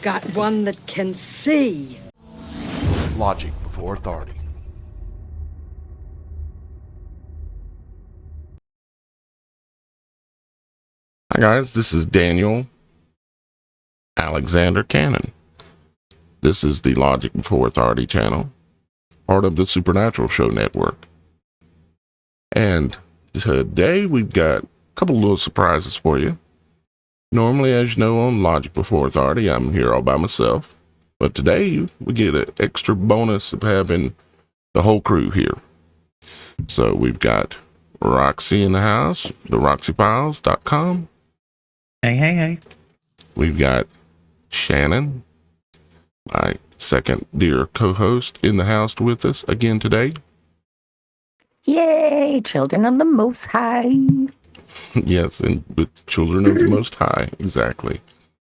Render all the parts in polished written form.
got one that can see. Logic before authority. Hi guys, this is Daniel Alexander Cannon. This is the Logic Before Authority channel, part of the Supernatural.Show network. And today we've got a couple little surprises for you. Normally, as you know, on Logic Before Authority, I'm here all by myself. But today we get an extra bonus of having the whole crew here. So we've got Roxy in the house, the RoxyFiles.com. Hey. We've got Shannon, my second dear co-host, in the house with us again today. Yay, children of the Most High. Yes, and with Children of the Most High, exactly.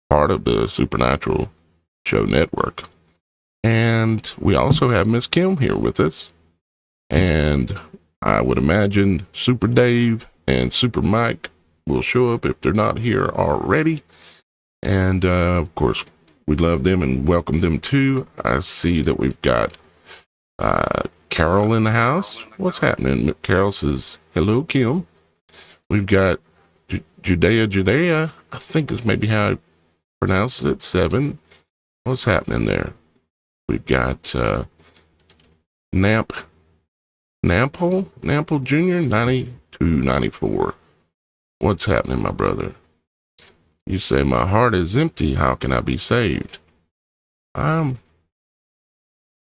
Part of the Supernatural.Show network. And we also have Miss Kim here with us. And I would imagine Super Dave and Super Mike will show up if they're not here already. And of course, we love them and welcome them too. I see that we've got Carol in the house. What's happening? Carol says, hello, Kim. We've got Judea, I think is maybe how I pronounce it, 7. What's happening there? We've got Nample Jr., 9294. What's happening, my brother? You say, my heart is empty. How can I be saved? Well,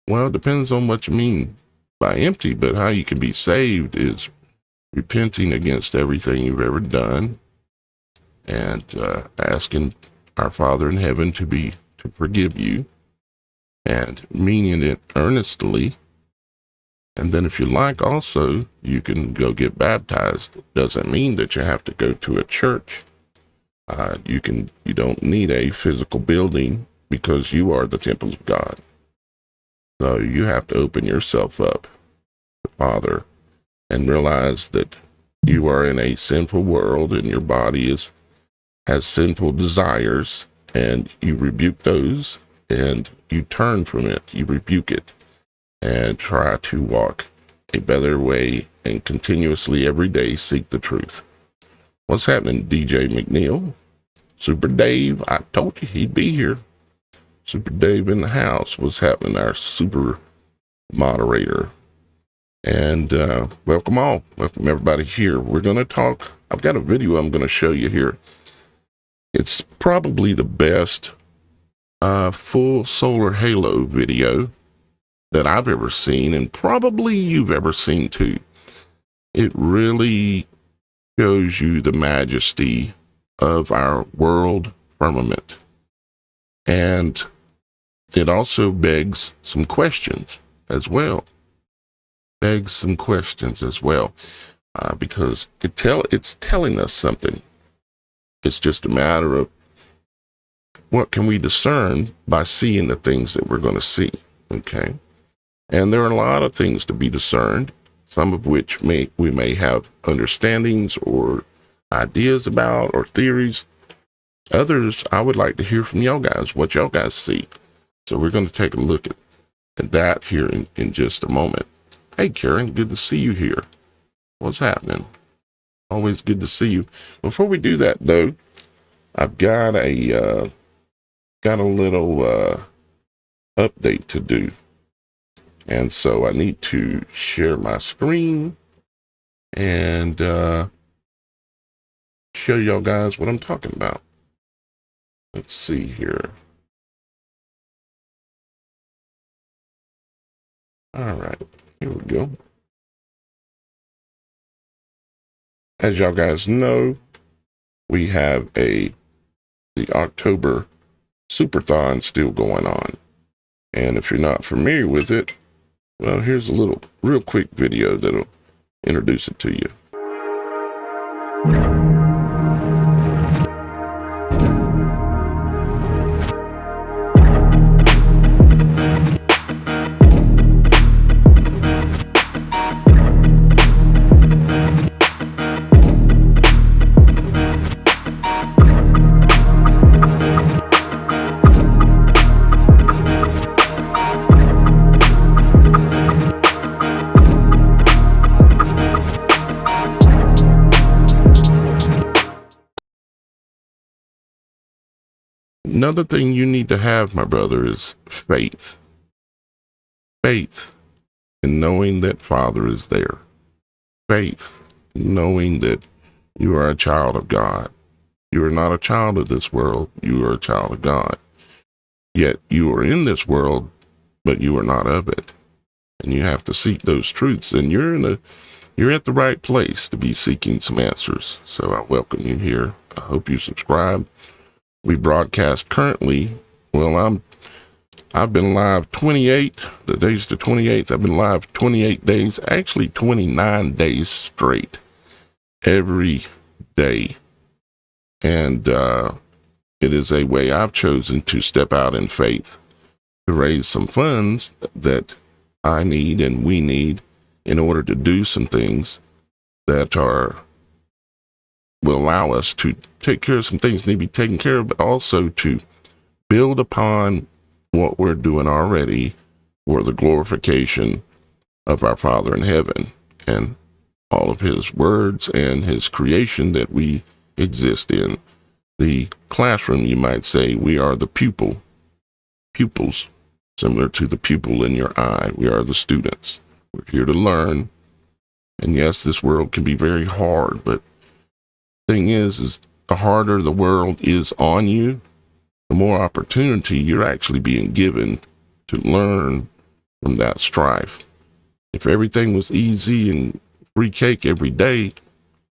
it depends on what you mean by empty, but how you can be saved is repenting against everything you've ever done and asking our Father in heaven to forgive you and meaning it earnestly. And then if you like, also, you can go get baptized. It doesn't mean that you have to go to a church. You don't need a physical building because you are the temple of God. So you have to open yourself up to the Father and realize that you are in a sinful world and your body has sinful desires, and you rebuke those and you turn from it. You rebuke it and try to walk a better way and continuously every day seek the truth. What's happening, DJ McNeil? Super Dave, I told you he'd be here. Super Dave in the house. What's happening, our super moderator? And welcome all. Welcome everybody here. We're going to talk. I've got a video I'm going to show you here. It's probably the best full solar halo video that I've ever seen, and probably you've ever seen too. It really shows you the majesty of our world firmament. And it also begs some questions as well. Because it's telling us something. It's just a matter of what can we discern by seeing the things that we're going to see. Okay. And there are a lot of things to be discerned, some of which we may have understandings or ideas about or theories. Others, I would like to hear from y'all guys, what y'all guys see. So we're going to take a look at that here in just a moment. Hey, Karen, good to see you here. What's happening? Always good to see you. Before we do that, though, I've got a little update to do. And so I need to share my screen and show y'all guys what I'm talking about. Let's see here. All right, here we go. As y'all guys know, we have the October Superthon still going on. And if you're not familiar with it, well, here's a real quick video that'll introduce it to you. Another thing you need to have, my brother, is faith. Faith in knowing that Father is there. Faith in knowing that you are a child of God. You are not a child of this world. You are a child of God. Yet you are in this world, but you are not of it. And you have to seek those truths. And you're at the right place to be seeking some answers. So I welcome you here. I hope you subscribe. We broadcast currently. Well, I've been live 28. The day's the 28th. I've been live 28 days, actually 29 days straight, every day. And it is a way I've chosen to step out in faith to raise some funds that I need and we need in order to do some things that will allow us to take care of some things that need to be taken care of, but also to build upon what we're doing already for the glorification of our Father in heaven and all of his words and his creation that we exist in. The classroom, you might say, we are the pupils, similar to the pupil in your eye. We are the students. We're here to learn. And yes, this world can be very hard, but the thing is the harder the world is on you, the more opportunity you're actually being given to learn from that strife. If everything was easy and free cake every day,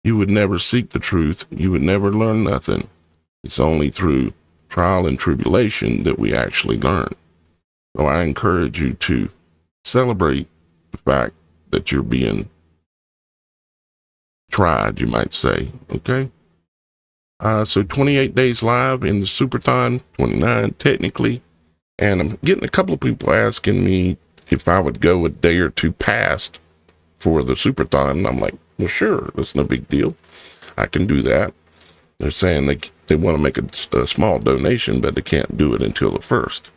you would never seek the truth. You would never learn nothing. It's only through trial and tribulation that we actually learn. So I encourage you to celebrate the fact that you're being tried, you might say. Okay? So 28 days live in the Superthon, 29 technically. And I'm getting a couple of people asking me if I would go a day or two past for the Superthon. And I'm like, well, sure, that's no big deal. I can do that. They're saying they want to make a small donation, but they can't do it until the 1st.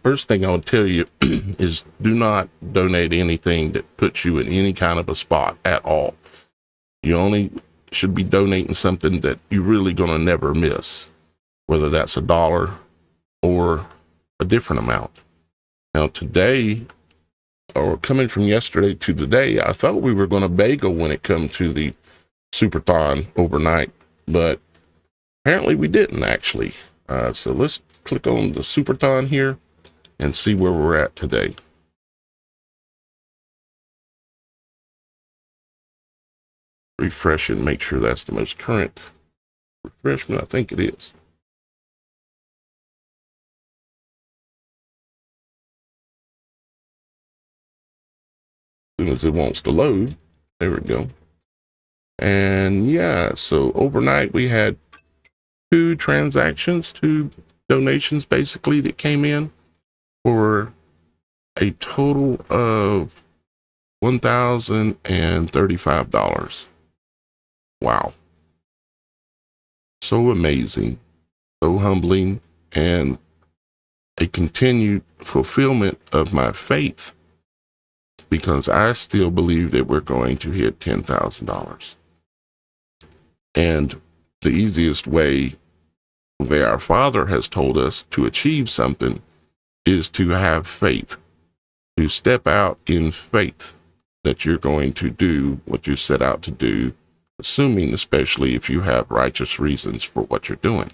First thing I'll tell you is do not donate anything that puts you in any kind of a spot at all. You only should be donating something that you're really going to never miss, whether that's $1 or a different amount. Now today, or coming from yesterday to today, I thought we were going to bagel when it comes to the Superthon overnight, but apparently we didn't actually. So let's click on the Superthon here and see where we're at today. Refresh and make sure that's the most current refreshment. I think it is. As soon as it wants to load, there we go. And yeah, so overnight we had 2 donations basically that came in for a total of $1,035. Wow. So amazing, so humbling, and a continued fulfillment of my faith, because I still believe that we're going to hit $10,000. And the easiest way our Father has told us to achieve something is to have faith, to step out in faith that you're going to do what you set out to do, assuming especially if you have righteous reasons for what you're doing.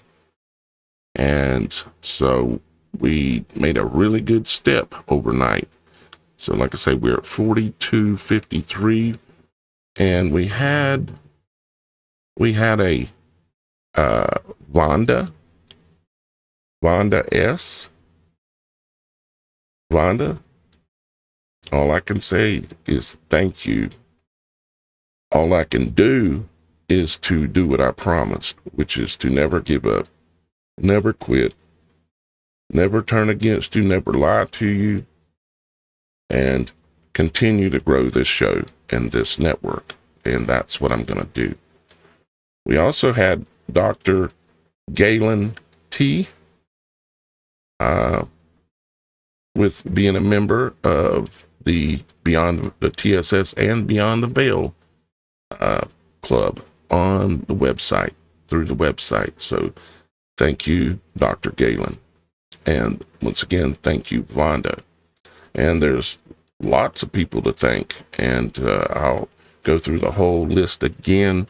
And so we made a really good step overnight. So like I say, we're at 42.53, and we had a Vonda S. Vonda, all I can say is thank you. All I can do is to do what I promised, which is to never give up, never quit, never turn against you, never lie to you, and continue to grow this show and this network. And that's what I'm going to do. We also had Dr. Galen T. With being a member of the Beyond the TSS and Beyond the Veil club on the website, through the website. So Thank you, Dr. Galen. And once again, thank you, Vonda. And there's lots of people to thank. And I'll go through the whole list again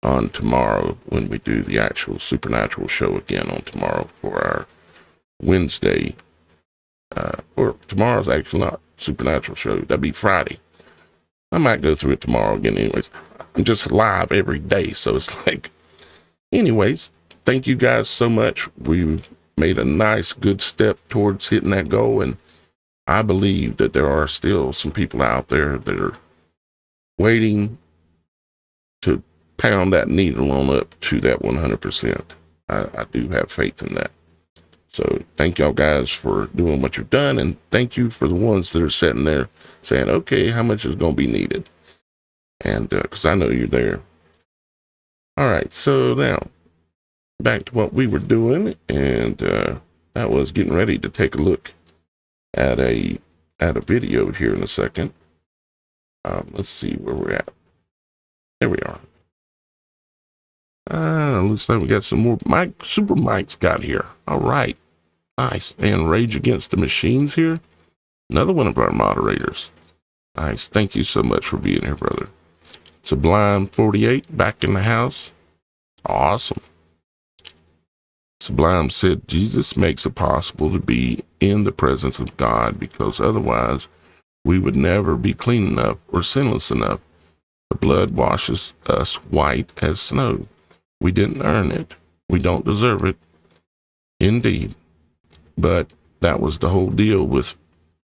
on tomorrow when we do the actual Supernatural show again on tomorrow for our Wednesday. Or tomorrow's actually not Supernatural show. That'd be Friday. I might go through it tomorrow again anyways. I'm just live every day. So it's like, anyways, thank you guys so much. We've made a nice, good step towards hitting that goal. And I believe that there are still some people out there that are waiting to pound that needle on up to that 100%. I do have faith in that. So thank y'all guys for doing what you've done. And thank you for the ones that are sitting there saying, okay, how much is going to be needed? And because I know you're there. All right. So now back to what we were doing. And that was getting ready to take a look at a video here in a second. Let's see where we're at. There we are. Looks like we got some more super mics got here. All right. Nice. And Rage Against the Machines here. Another one of our moderators. Nice. Thank you so much for being here, brother. Sublime 48 back in the house. Awesome. Sublime said, Jesus makes it possible to be in the presence of God because otherwise we would never be clean enough or sinless enough. The blood washes us white as snow. We didn't earn it. We don't deserve it. Indeed. But that was the whole deal with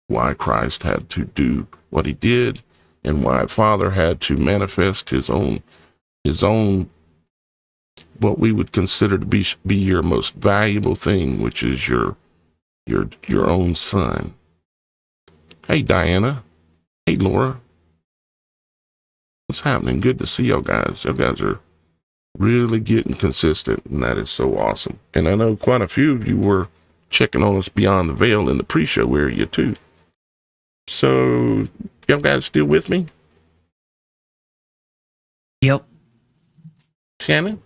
why Christ had to do what he did and why Father had to manifest his own, what we would consider to be your most valuable thing, which is your own son. Hey, Diana. Hey, Laura. What's happening? Good to see y'all guys. Y'all guys are really getting consistent, and that is so awesome. And I know quite a few of you were checking on us beyond the veil in the pre-show area too. So y'all guys still with me? Yep. Shannon?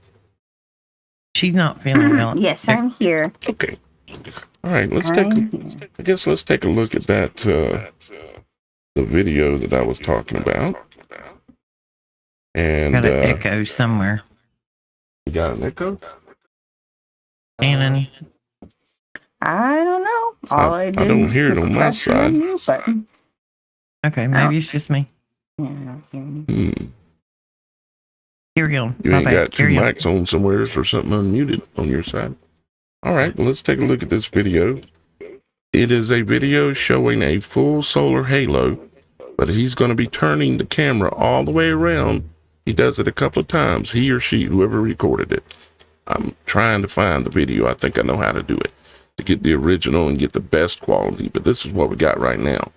She's not feeling well. Yes, I'm here. Okay. All right, let's take a look at that the video that I was talking about. And Got an echo somewhere. You got an echo? Shannon. I don't know. All I did don't hear it was on my press the side. mute button. Okay, maybe it's just me. Yeah, I don't hear me. Carry on. You My ain't bad. got two Carry on. mics on somewhere or something unmuted on your side. All right, well, let's take a look at this video. It is a video showing a full solar halo, but he's going to be turning the camera all the way around. He does it a couple of times, he or she, whoever recorded it. I'm trying to find the video. I think I know how to do it to get the original and get the best quality, but this is what we got right now.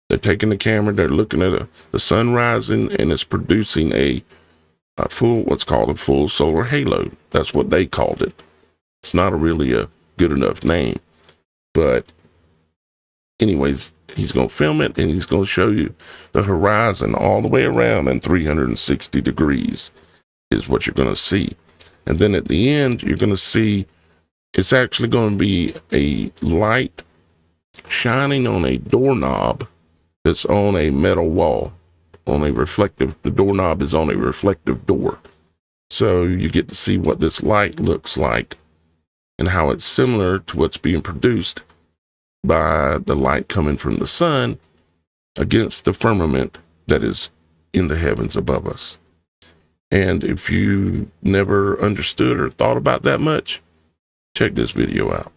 They're taking the camera, they're looking at the sun rising, and it's producing a full, what's called a full solar halo. That's what they called it. It's not really a good enough name, but anyways, he's going to film it and he's going to show you the horizon all the way around, and 360 degrees is what you're going to see. And then at the end, you're going to see it's actually going to be a light shining on a doorknob that's on a metal wall, the doorknob is on a reflective door. So you get to see what this light looks like and how it's similar to what's being produced by the light coming from the sun against the firmament that is in the heavens above us. And if you never understood or thought about that much, check this video out.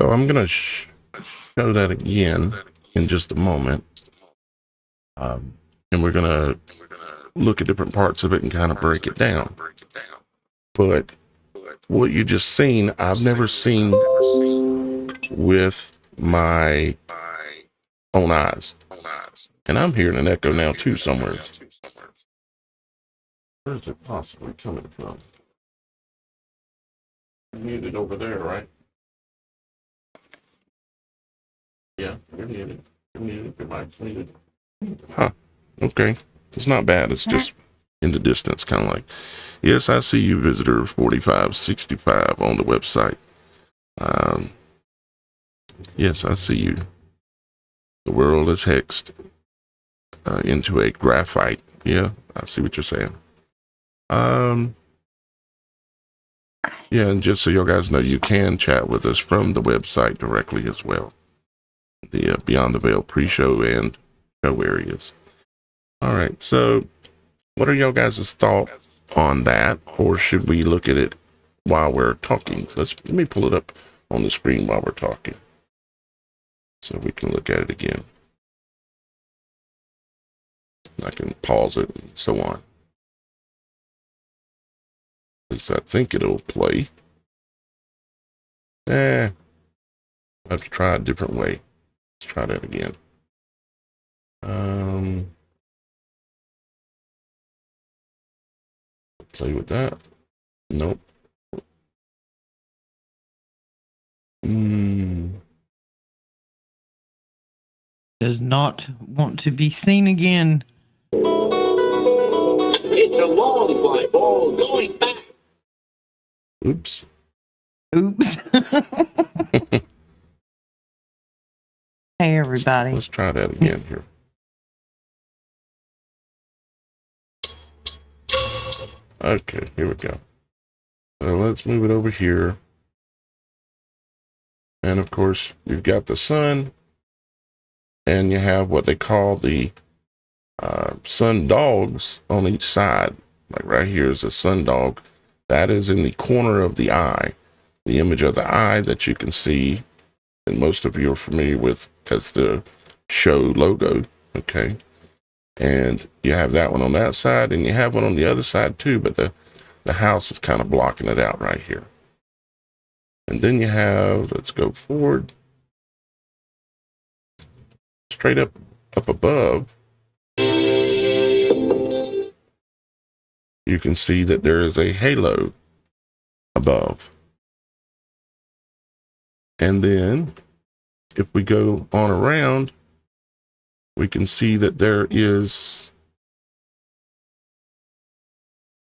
So I'm going to show that again in just a moment. And we're going to look at different parts of it and kind of break it down. But what you just seen, I've never seen with my own eyes. And I'm hearing an echo now too somewhere. Where is it possibly coming from? Muted over there, right? Yeah, you're muted. You're muted. Your mic's muted. Huh. Okay. It's not bad. It's just in the distance, kind of like, yes, I see you, visitor 4565 on the website. Yes, I see you. The world is hexed into a graphite. Yeah, I see what you're saying. Yeah, and just so you guys know, you can chat with us from the website directly as well. The Beyond the Veil pre-show and show areas. All right, so what are y'all guys' thought on that, or should we look at it while we're talking? Let me pull it up on the screen while we're talking, so we can look at it again. I can pause it and so on. At least I think it'll play. I have to try a different way. Let's try that again. Play with that. Nope. Does not want to be seen again. It's a long way, all going back. Oops. Hey, everybody. Let's try that again here. Okay, here we go. So let's move it over here. And of course, you've got the sun, and you have what they call the sun dogs on each side. Like right here is a sun dog. That is in the corner of the eye. The image of the eye that you can see, and most of you are familiar with as the show logo. Okay. And you have that one on that side, and you have one on the other side too, but the house is kind of blocking it out right here. And then you have, let's go forward, straight up above, you can see that there is a halo above. And then if we go on around, we can see that there is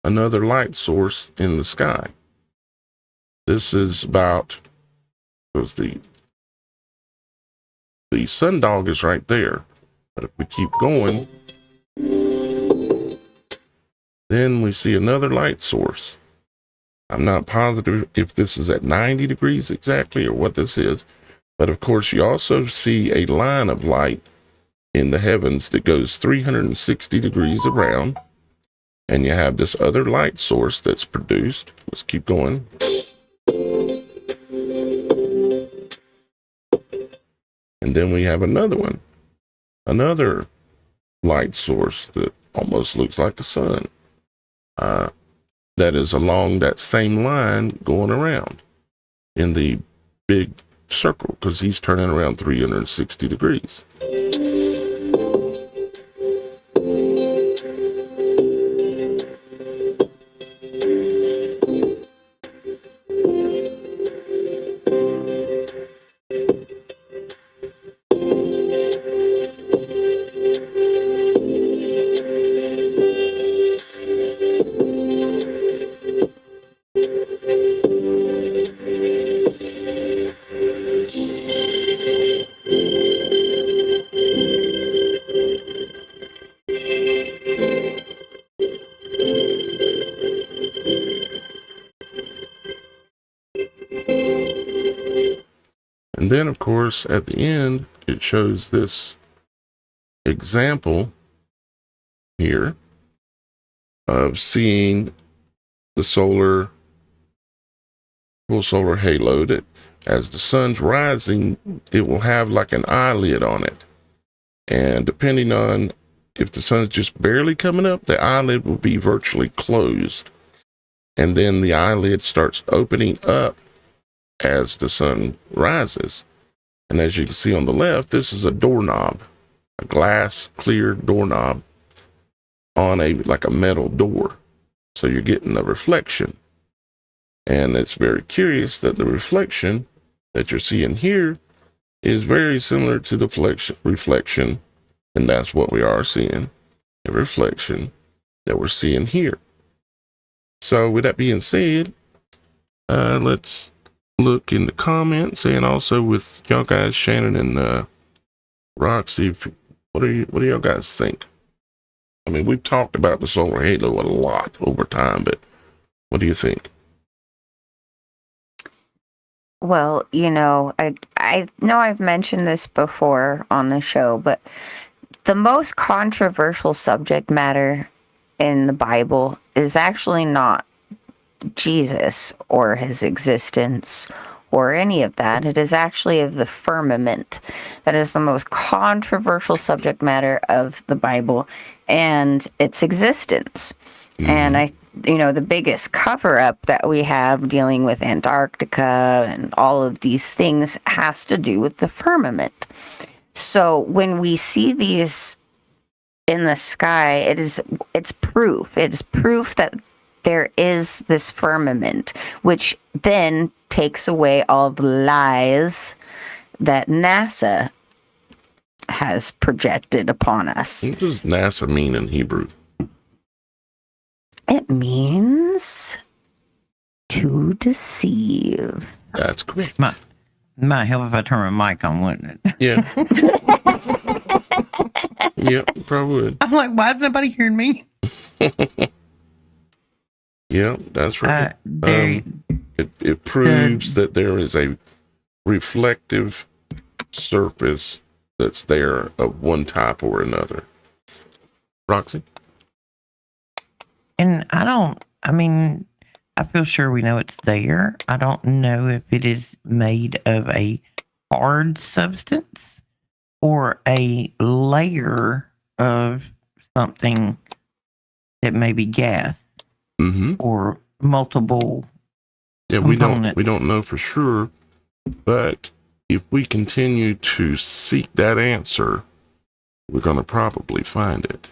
another light source in the sky. This is about, because the sundog is right there. But if we keep going, then we see another light source. I'm not positive if this is at 90 degrees exactly or what this is. But of course, you also see a line of light in the heavens that goes 360 degrees around. And you have this other light source that's produced. Let's keep going. And then we have another one, another light source that almost looks like a sun, that is along that same line going around in the big circle, because he's turning around 360 degrees. And then, of course, at the end, it shows this example here of seeing the full solar halo that as the sun's rising, it will have like an eyelid on it. And depending on if the sun's just barely coming up, the eyelid will be virtually closed. And then the eyelid starts opening up as the sun rises. And as you can see on the left, this is a doorknob, a glass clear doorknob on like a metal door. So you're getting a reflection. And it's very curious that the reflection that you're seeing here is very similar to the reflection, and that's what we are seeing, a reflection that we're seeing here. So with that being said, let's look in the comments, and also with y'all guys, Shannon and Roxy, what do y'all guys think? I mean, we've talked about the solar halo a lot over time, but what do you think? Well, you know, I know I've mentioned this before on the show, but the most controversial subject matter in the Bible is actually not Jesus or his existence or any of that. It is actually of the firmament. That is the most controversial subject matter of the Bible and its existence. Mm-hmm. And the biggest cover up that we have dealing with Antarctica and all of these things has to do with the firmament. So when we see these in the sky, it's proof. It's proof that there is this firmament, which then takes away all the lies that NASA has projected upon us. What does NASA mean in Hebrew? It means to deceive. That's correct. Might help if I turn my mic on, wouldn't it? Yeah. Yeah, probably would. I'm like, why is nobody hearing me? Yeah, that's right. It proves that there is a reflective surface that's there of one type or another. Roxy? And I feel sure we know it's there. I don't know if it is made of a hard substance or a layer of something that may be gas. Mm-hmm. Or multiple components. We don't know for sure, but if we continue to seek that answer, we're going to probably find it.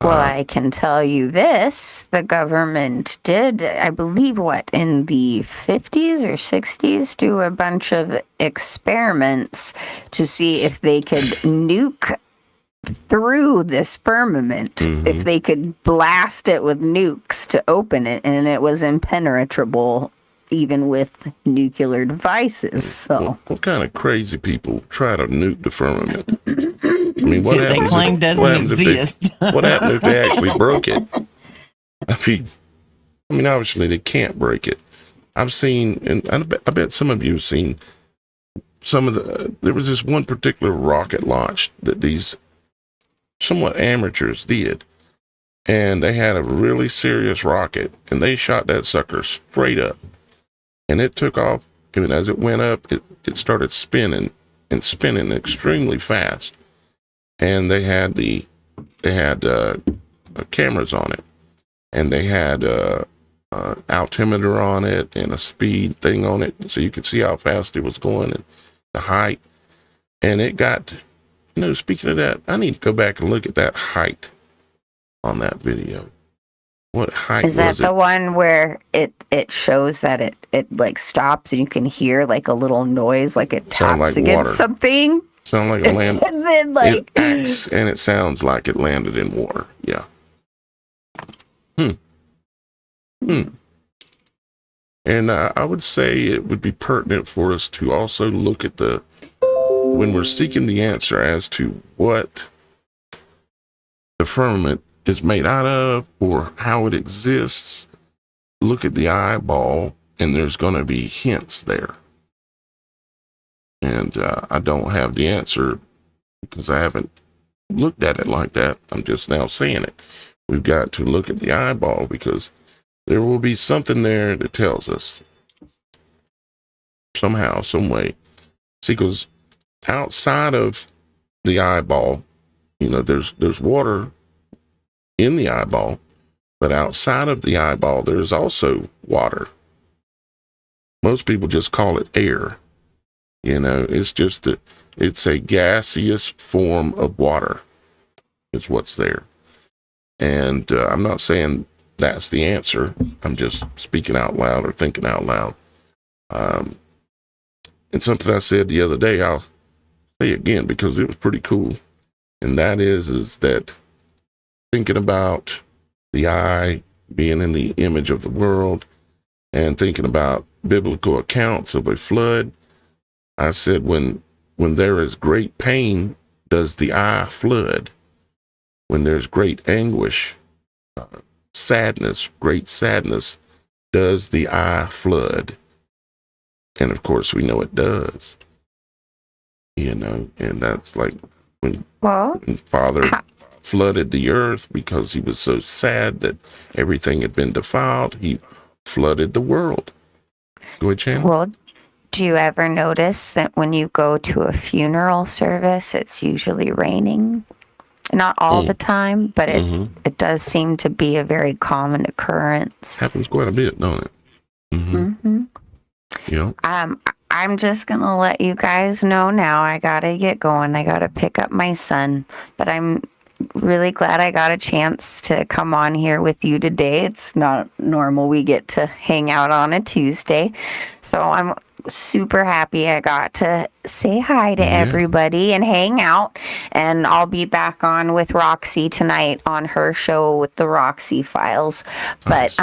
Well, I can tell you this, the government did, I believe, in the 50s or 60s, do a bunch of experiments to see if they could nuke through this firmament, if they could blast it with nukes to open it, and it was impenetrable even with nuclear devices. So what kind of crazy people try to nuke the firmament? I mean, what they claim doesn't exist. What happened if they actually broke it? I mean, obviously they can't break it. I've seen, and I bet some of you have seen there was this one particular rocket launch that these somewhat amateurs did, and they had a really serious rocket, and they shot that sucker straight up, and it took off. And as it went up, it started spinning and spinning extremely fast, and they had cameras on it, and they had altimeter on it and a speed thing on it, so you could see how fast it was going and the height. And it got, speaking of that, I need to go back and look at that height on that video. What height was it? Is that the one where it shows that it like stops and you can hear like a little noise, like it taps against something? Sound like it landed. And then like it acts and it sounds like it landed in water. Yeah. And I would say it would be pertinent for us to also look at when we're seeking the answer as to what the firmament is made out of or how it exists, look at the eyeball, and there's going to be hints there. And I don't have the answer because I haven't looked at it like that. I'm just now saying it. We've got to look at the eyeball because there will be something there that tells us. somehow, some way. See, because outside of the eyeball, there's water in the eyeball, but outside of the eyeball, there's also water. Most people just call it air. It's just that it's a gaseous form of water. It's what's there. And I'm not saying that's the answer. I'm just speaking out loud or thinking out loud. And something I said the other day, I'll say again because it was pretty cool. And that is that thinking about the eye being in the image of the world and thinking about biblical accounts of a flood, I said, when there is great pain, does the eye flood? When there's great anguish, sadness, great sadness, does the eye flood? And of course, we know it does. And that's like when Father flooded the earth because he was so sad that everything had been defiled. He flooded the world. Go ahead, Shannon. Well, do you ever notice that when you go to a funeral service, it's usually raining? Not all the time, but it does seem to be a very common occurrence. Happens quite a bit, don't it? Yeah. I'm just going to let you guys know now. I got to get going. I got to pick up my son. But I'm really glad I got a chance to come on here with you today. It's not normal we get to hang out on a Tuesday. So I'm super happy I got to say hi to everybody and hang out. And I'll be back on with Roxy tonight on her show with the Roxy Files. But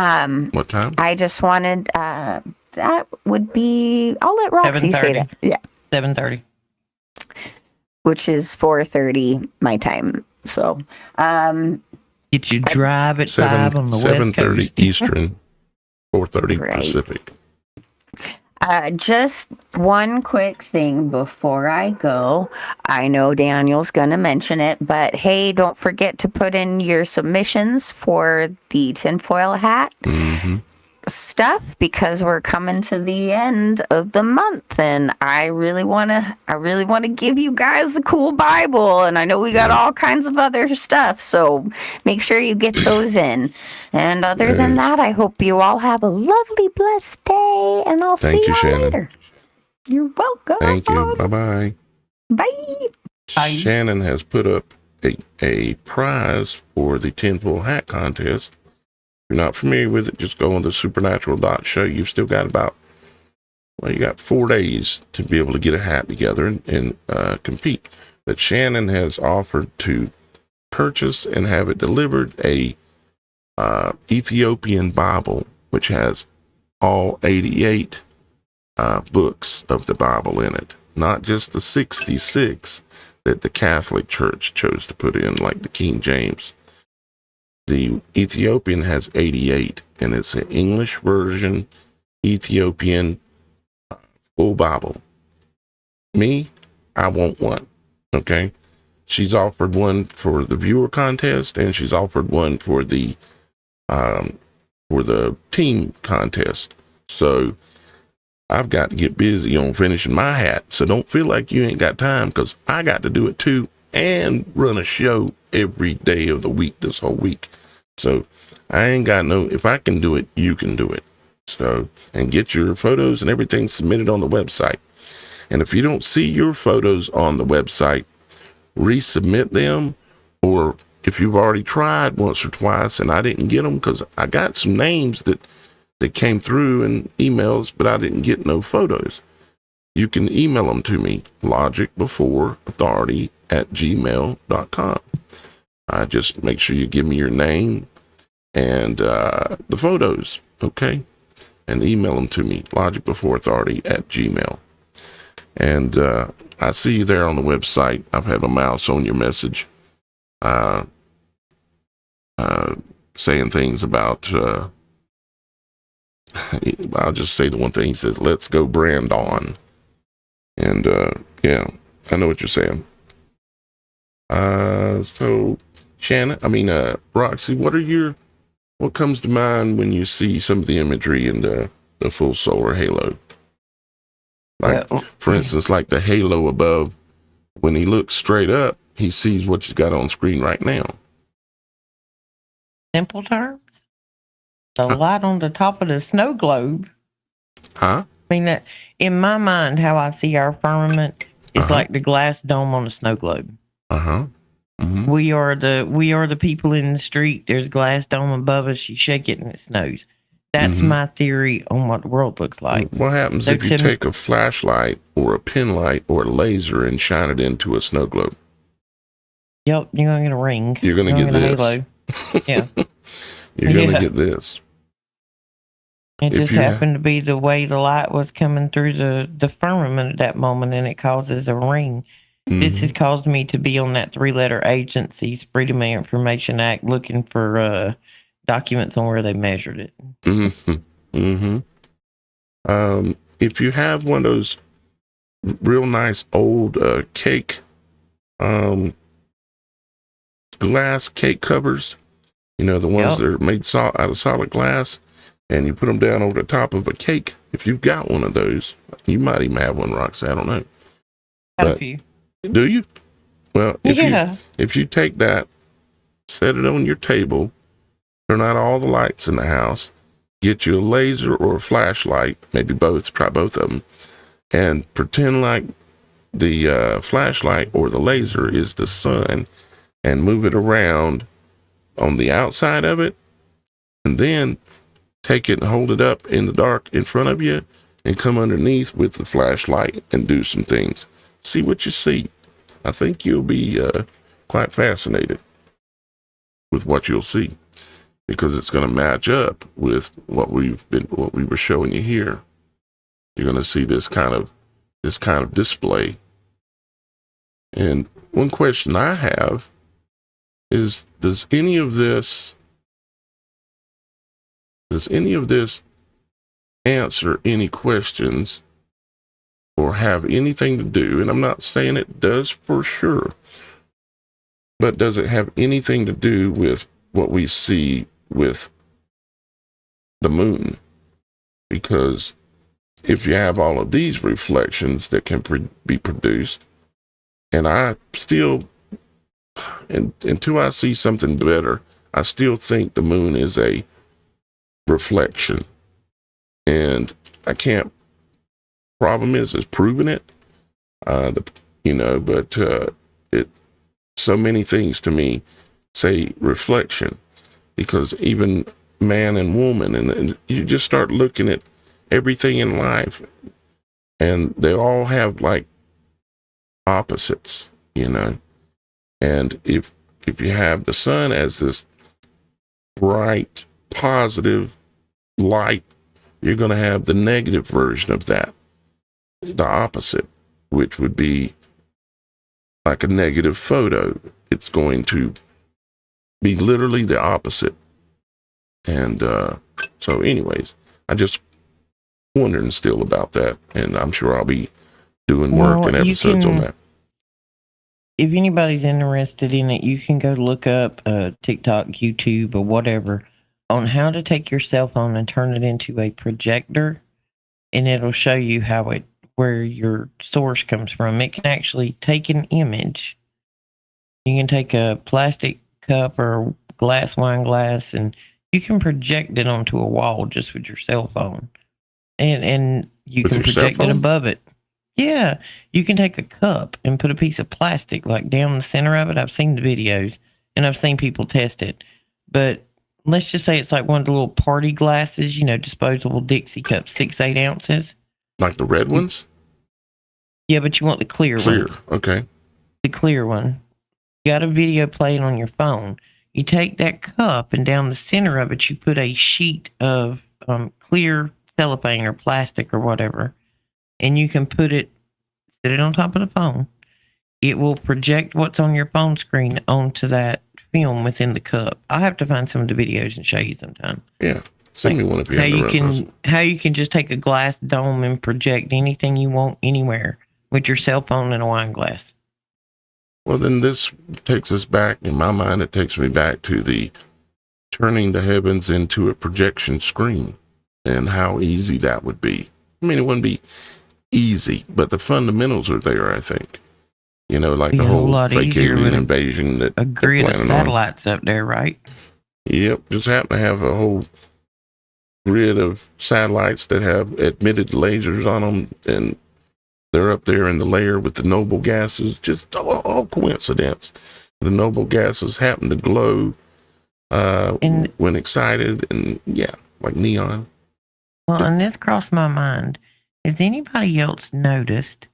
what time? I just wanted that would be, I'll let Roxy say that. Yeah. 7:30. Which is 4:30 my time. So, get you drive at 5 on the West Coast. 7:30 Eastern, 4:30 Right. Pacific. Just one quick thing before I go. I know Daniel's going to mention it, but hey, don't forget to put in your submissions for the tinfoil hat stuff because we're coming to the end of the month and I really want to give you guys a cool Bible, and I know we got all kinds of other stuff, so make sure you get those in. And other than that, I hope you all have a lovely, blessed day, and I'll see you later. You're welcome. Thank you. Bye-bye. Bye. Shannon has put up a prize for the tinfoil hat contest. If you're not familiar with it, just go on TheSupernatural.Show. You've still got you got 4 days to be able to get a hat together and compete. But Shannon has offered to purchase and have it delivered a Ethiopian Bible, which has all 88 books of the Bible in it, not just the 66 that the Catholic Church chose to put in, like the King James. The Ethiopian has 88, and it's an English version, Ethiopian full Bible. Me, I want one, okay? She's offered one for the viewer contest, and she's offered one for the team contest. So I've got to get busy on finishing my hat. So don't feel like you ain't got time, because I got to do it too and run a show every day of the week this whole week. So I ain't got if I can do it, you can do it. So, and get your photos and everything submitted on the website. And if you don't see your photos on the website, resubmit them. Or if you've already tried once or twice and I didn't get them, because I got some names that came through in emails, but I didn't get no photos. You can email them to me, LogicBeforeAuthority@gmail.com. Just make sure you give me your name and the photos, okay? And email them to me, LogicBeforeAuthority@gmail. And I see you there on the website. I've had a mouse on your message saying things about, I'll just say the one thing. He says, let's go Brandon. And yeah, I know what you're saying. So Shannon, Roxy, what comes to mind when you see some of the imagery in the full solar halo? Like, for instance, like the halo above, when he looks straight up, he sees what you've got on screen right now. Simple terms. The light on the top of the snow globe. Huh? I mean, in my mind, how I see our firmament is Uh-huh. like the glass dome on a snow globe. Uh-huh. Mm-hmm. We are the people in the street. There's a glass dome above us. You shake it and it snows. That's Mhm. my theory on what the world looks like. What happens if you take a flashlight or a pin light or a laser and shine it into a snow globe? Yep, you're gonna get a ring. You're gonna get a this. halo. Yeah. You're gonna Yeah. get this. It If just you happened to be the way the light was coming through the firmament at that moment, and it causes a ring. This has caused me to be on that 3-letter agency's Freedom of Information Act looking for documents on where they measured it. Mm-hmm. Mm-hmm. If you have one of those real nice old cake glass cake covers, you know, the ones that are made out of solid glass, and you put them down over the top of a cake. If you've got one of those, you might even have one, Roxy. I don't know. Got a But few. do you? Well, if you take that, set it on your table, turn out all the lights in the house, get you a laser or a flashlight, maybe both, try both of them, and pretend like the flashlight or the laser is the sun, and move it around on the outside of it, and then take it and hold it up in the dark in front of you, and come underneath with the flashlight and do some things. See what you see. I think you'll be quite fascinated with what you'll see, because it's going to match up with what we were showing you here. You're going to see this kind of display. And one question I have is, does any of this answer any questions or have anything to do, and I'm not saying it does for sure, but does it have anything to do with what we see with the moon? Because if you have all of these reflections that can be produced, and I still, until I see something better, I still think the moon is a reflection. And I can't, problem is proving it, but it, so many things to me say reflection, because even man and woman, and you just start looking at everything in life, and they all have like opposites, you know. And if you have the sun as this bright, positive light, you're going to have the negative version of that, the opposite, which would be like a negative photo. It's going to be literally the opposite. And so anyways, I just wondering still about that, and I'm sure I'll be doing work and episodes on that. If anybody's interested in it, you can go look up TikTok, YouTube, or whatever on how to take your cell phone and turn it into a projector, and it'll show you where your source comes from. It can actually take an image. You can take a plastic cup or wine glass, and you can project it onto a wall just with your cell phone, and you can project it above it. Yeah, you can take a cup and put a piece of plastic like down the center of it. I've seen the videos, and I've seen people test it. But let's just say it's like one of the little party glasses, you know, disposable Dixie cups, 6-8 ounces. Like the red ones? Yeah, but you want the clear one. Okay. The clear one. You got a video playing on your phone. You take that cup, and down the center of it, you put a sheet of clear cellophane or plastic or whatever, and you can set it on top of the phone. It will project what's on your phone screen onto that film within the cup. I'll have to find some of the videos and show you sometime. Yeah. Send me one if you have how you can just take a glass dome and project anything you want anywhere with your cell phone and a wine glass. Well, then this takes us back, in my mind, it takes me back to the turning the heavens into a projection screen and how easy that would be. I mean, it wouldn't be easy, but the fundamentals are there, I think. You know, like Be the a whole whole lot fake easier alien with invasion that a they're grid of planning on. satellites up there, right? Yep, just happen to have a whole grid of satellites that have emitted lasers on them, and they're up there in the layer with the noble gases. Just all coincidence. The noble gases happen to glow when excited, and yeah, like neon. Well, and this crossed my mind. Has anybody else noticed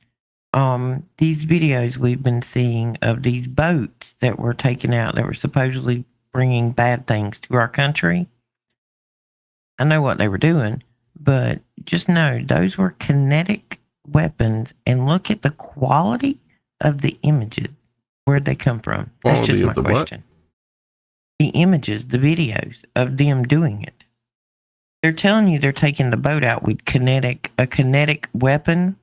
these videos we've been seeing of these boats that were taken out that were supposedly bringing bad things to our country? I know what they were doing, but just know those were kinetic weapons, and look at the quality of the images. Where'd they come from? That's just my question. The images, the videos of them doing it. They're telling you they're taking the boat out with a kinetic weapon.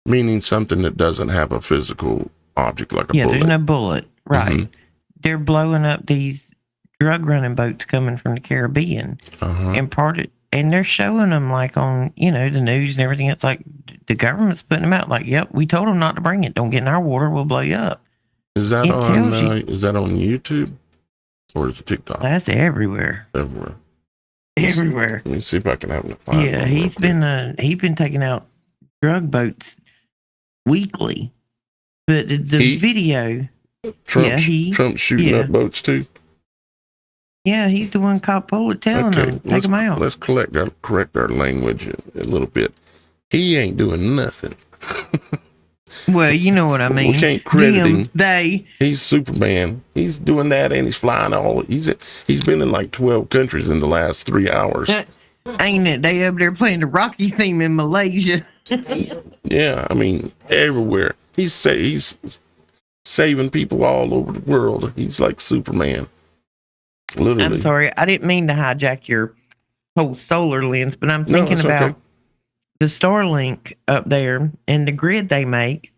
Meaning something that doesn't have a physical object like a bullet. Yeah, there's no bullet. Right. Mm-hmm. They're blowing up these drug running boats coming from the Caribbean and they're showing them like on, the news and everything. It's like the government's putting them out like, yep, we told them not to bring it. Don't get in our water. We'll blow you up. Is that is that on YouTube or is it TikTok? That's everywhere. Everywhere. Everywhere. Let me see if I can have it. Yeah, he's been taking out drug boats weekly, but the video. Trump's shooting up boats too. Yeah, he's the one caught Poland telling them take them out. Let's correct our language a little bit. He ain't doing nothing. Well, you know what I mean. We can't credit him. He's Superman. He's doing that, and he's flying he's been in like 12 countries in the last 3 hours. Ain't it? They up there playing the Rocky theme in Malaysia. Yeah, I mean everywhere. He's saving people all over the world. He's like Superman. Literally. I'm sorry, I didn't mean to hijack your whole solar lens, but I'm thinking about the Starlink up there and the grid they make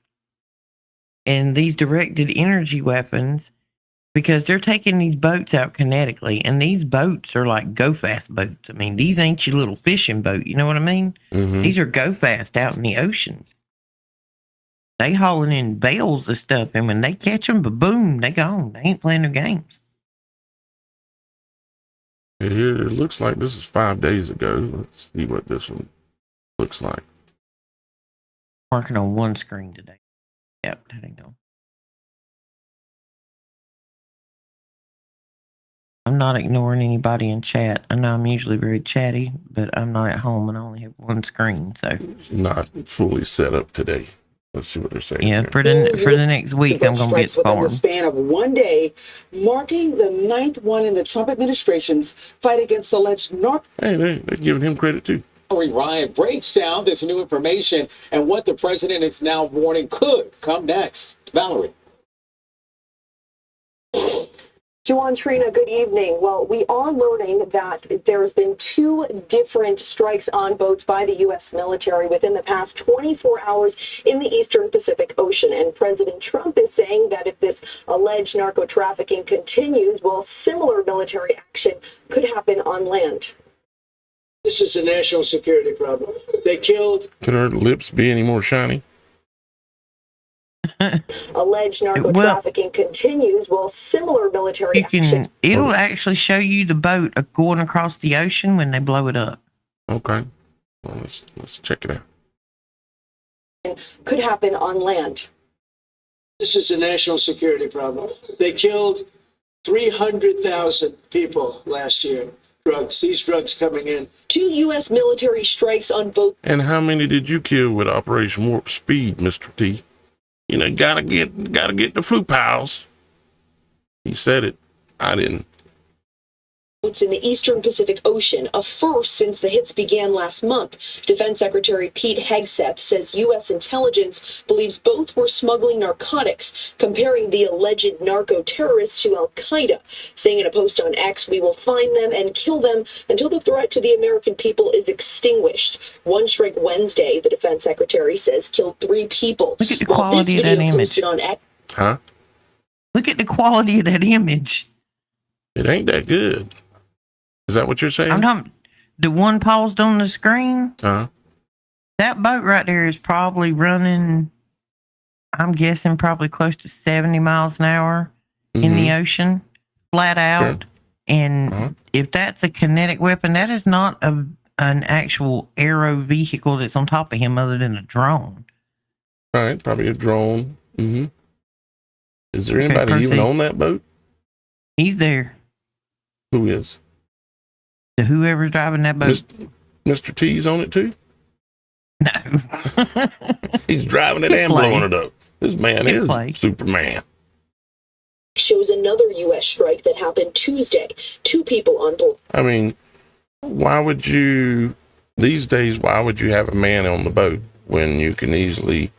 and these directed energy weapons, because they're taking these boats out kinetically, and these boats are like go fast boats. I mean, these ain't your little fishing boat. You know what I mean? Mm-hmm. These are go fast out in the ocean. They hauling in bales of stuff, and when they catch them, boom, they gone. They ain't playing their games. Here it looks like this is 5 days ago. Let's see what this one looks like. Working on one screen today. Yep, there you go. I'm not ignoring anybody in chat. I know I'm usually very chatty, but I'm not at home and I only have one screen, so. Not fully set up today. Let's see what they're saying. Yeah, for the next week, I'm going to get within the farm. span of one day, marking the 9th one in the Trump administration's fight against alleged Hey, they're giving him credit too. Ryan breaks down this new information and what the president is now warning could come next. Valerie. Juan, Trina, good evening. Well, we are learning that there's been 2 different strikes on boats by the U.S. military within the past 24 hours in the Eastern Pacific Ocean. And President Trump is saying that if this alleged narco trafficking continues, well, similar military action could happen on land. This is a national security problem. They killed. Could her lips be any more shiny? Alleged narco trafficking continues while similar military action. It'll actually show you the boat going across the ocean when they blow it up. Okay. Well, let's check it out. Could happen on land. This is a national security problem. They killed 300,000 people last year. These drugs coming in. 2 U.S. military strikes on both. And how many did you kill with Operation Warp Speed, Mr. T? You know, gotta get the foo pals. He said it. I didn't. In the Eastern Pacific Ocean, a first since the hits began last month. Defense Secretary Pete Hegseth says U.S. intelligence believes both were smuggling narcotics, comparing the alleged narco-terrorists to al-Qaeda, saying in a post on X, "We will find them and kill them until the threat to the American people is extinguished." One strike Wednesday, the defense secretary says, killed 3 people. Look at the quality of that image. Huh? Look at the quality of that image. It ain't that good. Is that what you're saying? I'm talking the one paused on the screen. Uh-huh. That boat right there is probably running, I'm guessing, probably close to 70 miles an hour in the ocean, flat out. Sure. And if that's a kinetic weapon, that is not an actual aero vehicle that's on top of him other than a drone. All right, probably a drone. Is there Okay, anybody even proceed. on that boat? He's there. Who is? Whoever's driving that boat. Mr. T's on it too? No. He's driving it and blowing it up. This man is Superman. Shows another U.S. strike that happened Tuesday. 2 people on board. I mean, why would you, these days, why would you have a man on the boat when you can easily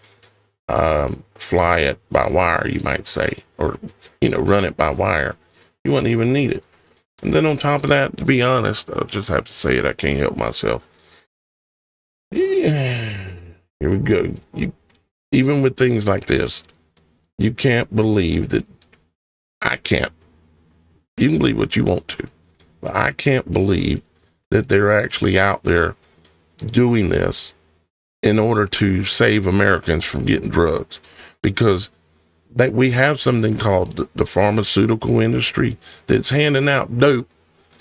fly it by wire, you might say, or, run it by wire? You wouldn't even need it. And then on top of that, to be honest, I'll just have to say it, I can't help myself. Yeah, here we go. Even with things like this, you can't believe that. I can't. You can believe what you want to, but I can't believe that they're actually out there doing this in order to save Americans from getting drugs, because that we have something called the pharmaceutical industry that's handing out dope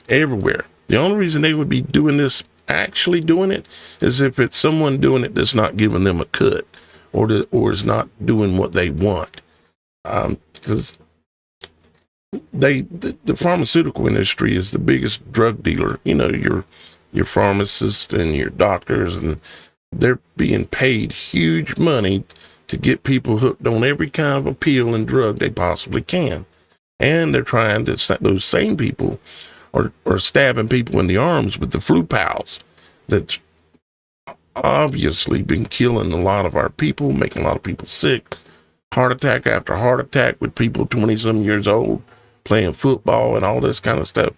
everywhere. The only reason they would be doing this, actually doing it, is if it's someone doing it that's not giving them a cut or is not doing what they want. Because the pharmaceutical industry is the biggest drug dealer. Your pharmacists and your doctors, and they're being paid huge money to get people hooked on every kind of a pill and drug they possibly can. And they're trying to, those same people are stabbing people in the arms with the flu pals that's obviously been killing a lot of our people, making a lot of people sick. Heart attack after heart attack with people 20-some years old playing football and all this kind of stuff.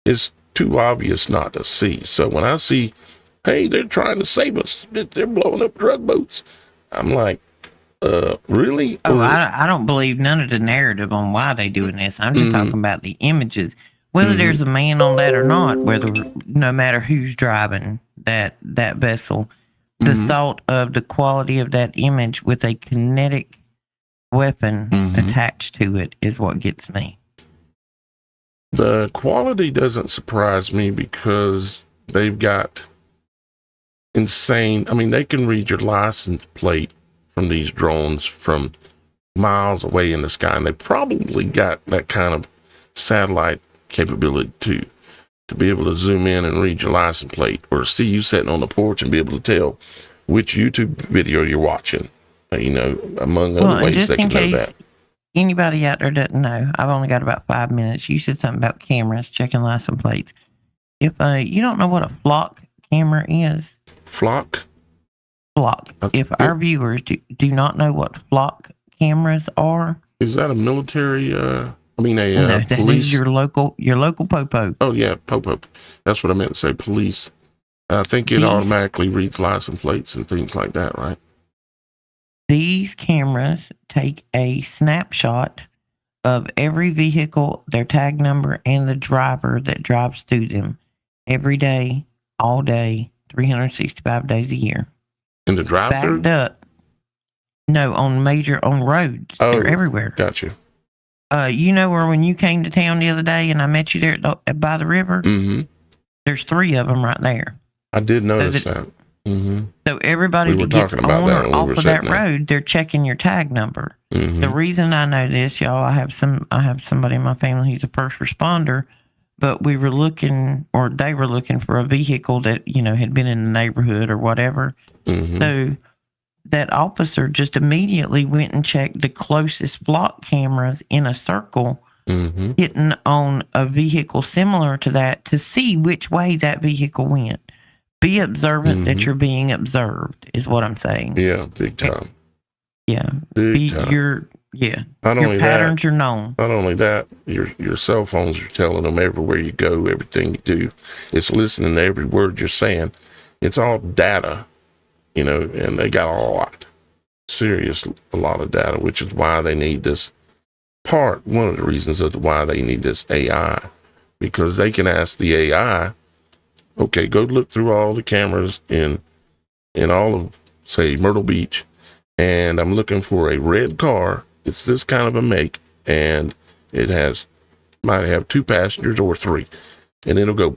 It's too obvious not to see. So when I see, hey, they're trying to save us, they're blowing up drug boats, I'm like, really? Oh, I don't believe none of the narrative on why they doing this. I'm just talking about the images. Whether there's a man on that or not, no matter who's driving that vessel, the thought of the quality of that image with a kinetic weapon attached to it is what gets me. The quality doesn't surprise me because they've got insane. I mean, they can read your license plate from these drones from miles away in the sky, and they probably got that kind of satellite capability too, to be able to zoom in and read your license plate, or see you sitting on the porch and be able to tell which YouTube video you're watching. Among other ways they can know that. Anybody out there doesn't know, I've only got about 5 minutes. You said something about cameras checking license plates. If you don't know what a flock camera is, flock. If our viewers do not know what flock cameras are, is that a military? No, that police. Is your local popo. Oh yeah, popo. That's what I meant to say. Police. I think it automatically reads license plates and things like that, right? These cameras take a snapshot of every vehicle, their tag number, and the driver that drives through them every day, all day, 365 days a year. In the drive-through? Backed up. No, on roads. Oh, they're everywhere. Gotcha. Where when you came to town the other day and I met you there by the river? Mm-hmm. There's 3 of them right there. I did notice that. Mm-hmm. So everybody that gets on or off of that road, they're checking your tag number. Mm-hmm. The reason I know this, y'all, I have somebody in my family who's a first responder, but we were looking, or they were looking for a vehicle that, had been in the neighborhood or whatever. Mm-hmm. So that officer just immediately went and checked the closest flock cameras in a circle, hitting on a vehicle similar to that to see which way that vehicle went. Be observant that you're being observed is what I'm saying. Yeah, big time. Yeah. Big time. Your patterns are known. Not only that, your cell phones are telling them everywhere you go, everything you do. It's listening to every word you're saying. It's all data, and they got a lot of data, which is why they need this one of the reasons of why they need this AI, because they can ask the AI, okay, go look through all the cameras in in all of, say, Myrtle Beach, and I'm looking for a red car. It's this kind of a make, and it might have 2 passengers or 3, and it'll go,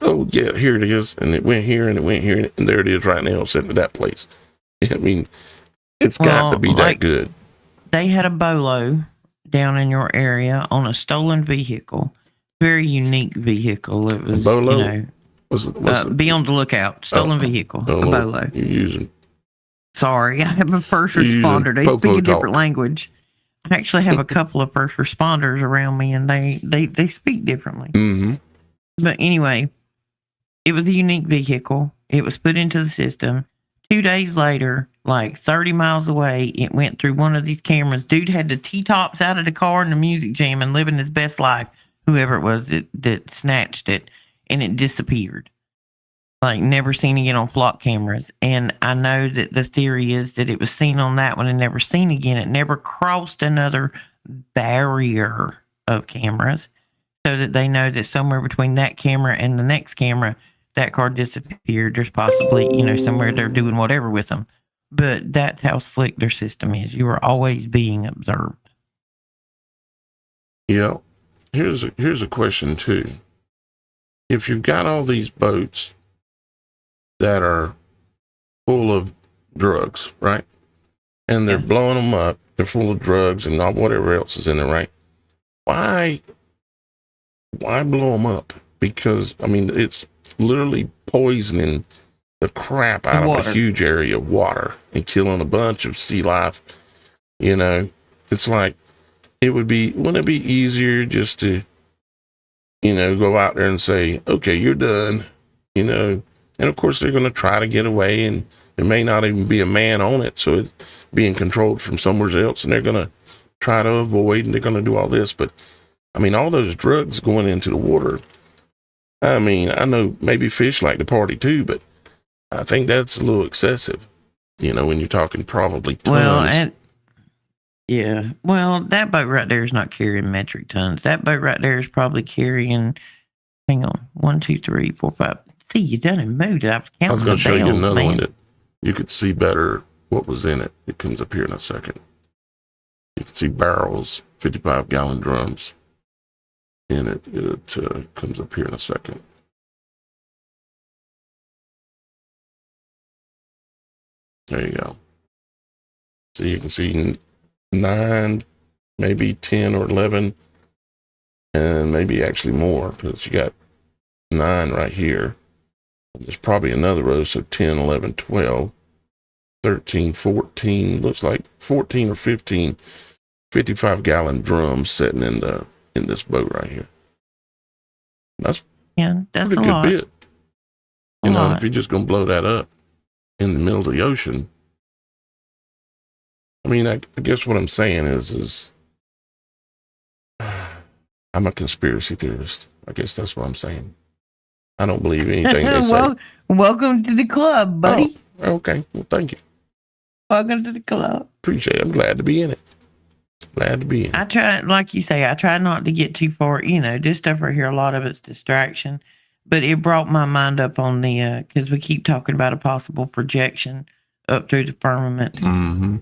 oh yeah, here it is, and it went here, and it went here, and there it is right now, sitting at that place. I mean, it's got to be that good. They had a bolo down in your area on a stolen vehicle, very unique vehicle. It was, bolo? You know, be on the lookout. Stolen vehicle, a bolo. You're using. Sorry, I have a first responder. They speak a different language. I actually have a couple of first responders around me, and they speak differently. Mm-hmm. But anyway, it was a unique vehicle. It was put into the system. 2 days later, like 30 miles away, it went through one of these cameras. Dude had the T-tops out of the car and the music jamming, living his best life. Whoever it was that snatched it, and it disappeared. Like, never seen again on flock cameras. And I know that the theory is that it was seen on that one and never seen again. It never crossed another barrier of cameras, so that they know that somewhere between that camera and the next camera, that car disappeared. There's possibly, you know, somewhere they're doing whatever with them. But that's how slick their system is. You are always being observed. Yeah. Here's a question too. If you've got all these boats that are full of drugs, right? And they're blowing them up, they're full of drugs and all whatever else is in there, right? Why blow them up? Because, I mean, it's literally poisoning the crap out of a huge area of water and killing a bunch of sea life. You know, it's like, wouldn't it be easier just to, you know, go out there and say, okay, you're done, you know? And of course they're going to try to get away, and there may not even be a man on it, so it's being controlled from somewhere else, and they're going to try to avoid, and they're going to do all this. But I mean, all those drugs going into the water, I mean, I know maybe fish like to party too, but I think that's a little excessive, you know, when you're talking probably tons. Well, that boat right there is not carrying metric tons. That boat right there is probably carrying, hang on, 1, 2, 3, 4, 5. See, you done and moved it. I was counting. I was going to show you another one that you could see better what was in it. It comes up here in a second. You can see barrels, 55-gallon drums in it. It comes up here in a second. There you go. So you can see 9, maybe 10 or 11, and maybe actually more, because you got 9 right here. There's probably another row, so 10, 11, 12, 13, 14, looks like 14 or 15 55-gallon drums sitting in this boat right here. That's a pretty good lot. bit. You know, if you're just going to blow that up in the middle of the ocean, I mean, I guess what I'm saying is I'm a conspiracy theorist. I guess that's what I'm saying. I don't believe anything they say. Welcome to the club, buddy. Oh, okay. Well, thank you. Welcome to the club. Appreciate it. I'm glad to be in it. Glad to be in it. I try, like you say, I try not to get too far. You know, this stuff right here, a lot of it's distraction. But it brought my mind up on the, because we keep talking about a possible projection up through the firmament. Mm-hmm.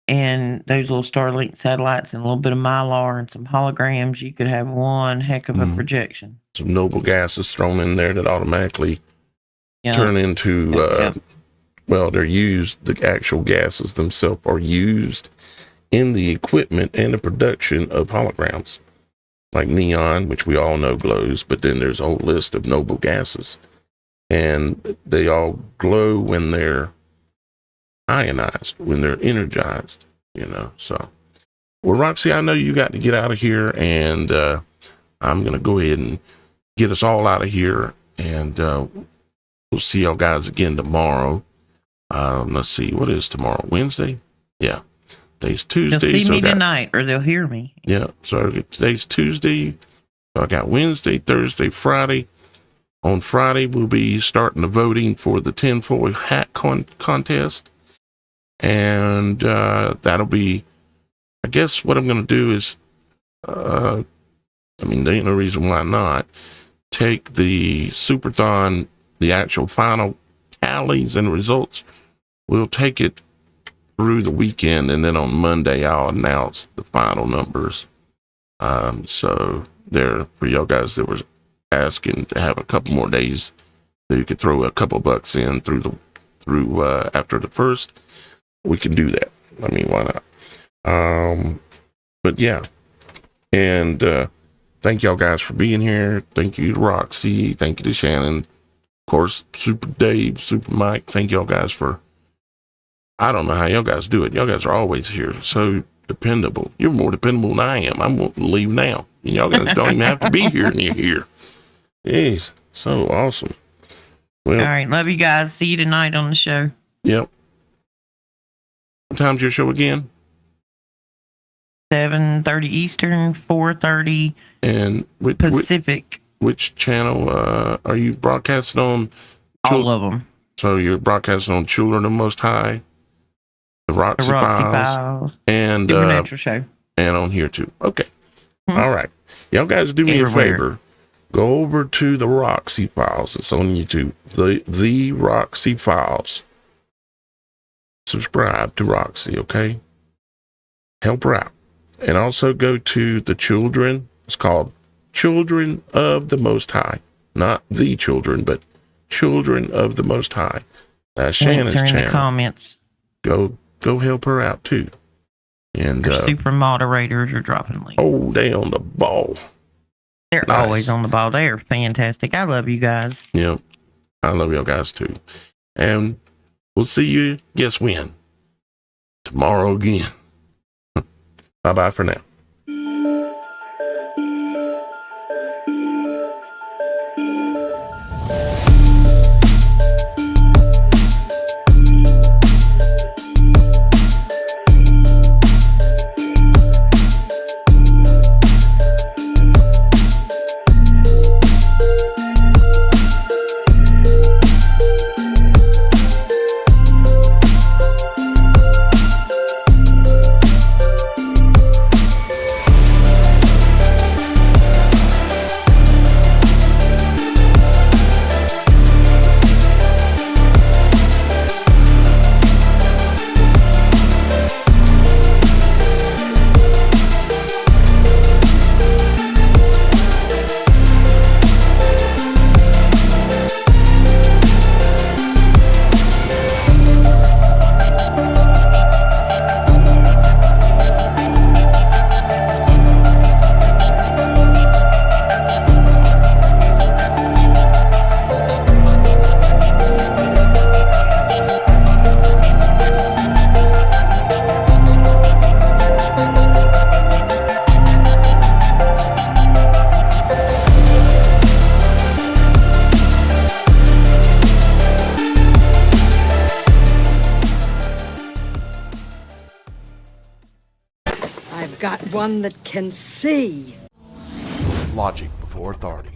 And those little Starlink satellites and a little bit of Mylar and some holograms, you could have one heck of a projection. Some noble gases thrown in there that automatically turn into, well, they're used, the actual gases themselves are used in the equipment and the production of holograms, like neon, which we all know glows, but then there's a whole list of noble gases. And they all glow when they're ionized, when they're energized, you know. So, well, Roxy, I know you got to get out of here, and I'm going to go ahead and get us all out of here, and we'll see y'all guys again tomorrow. Let's see, what is tomorrow? Wednesday? Yeah. Today's Tuesday. They'll see me tonight, or they'll hear me. Yeah. So today's Tuesday. So I got Wednesday, Thursday, Friday. On Friday, we'll be starting the voting for the tinfoil hat contest. And that'll be, I guess what I'm going to do is, I mean, there ain't no reason why not, take the Superthon, the actual final tallies and results, we'll take it through the weekend, and then on Monday I'll announce the final numbers. So there, for y'all guys that were asking to have a couple more days so you could throw a couple bucks in through after the first, we can do that. I mean, why not? But yeah, and thank y'all guys for being here. Thank you to Roxy. Thank you to Shannon. Of course, Super Dave, Super Mike. Thank y'all guys for, I don't know how y'all guys do it. Y'all guys are always here. So dependable. You're more dependable than I am. I'm going to leave now. And y'all guys don't even have to be here and you're here. Jeez, so awesome. Well, All right. Love you guys. See you tonight on the show. Yep. What time's your show again? 7:30 Eastern, 4:30 And Pacific. Which channel are you broadcasting on? All of them. So you're broadcasting on Children of the Most High, the Roxy Files, and Supernatural Show, and on here too. Okay. All right. Y'all guys do me Everywhere. a favor. Go over to the Roxy Files. It's on YouTube. The Roxy Files. Subscribe to Roxy, okay? Help her out. And also go to the children. It's called Children of the Most High. Not the children, but Children of the Most High. That's Shannon's Links are in channel. the comments. Go help her out too. And Our super moderators are dropping links. oh, they on the ball. They're nice. always on the ball. They are fantastic. I love you guys. Yep. I love y'all guys too. And we'll see you, guess when? Tomorrow again. Bye-bye for now. I've got one that can see. Logic before authority.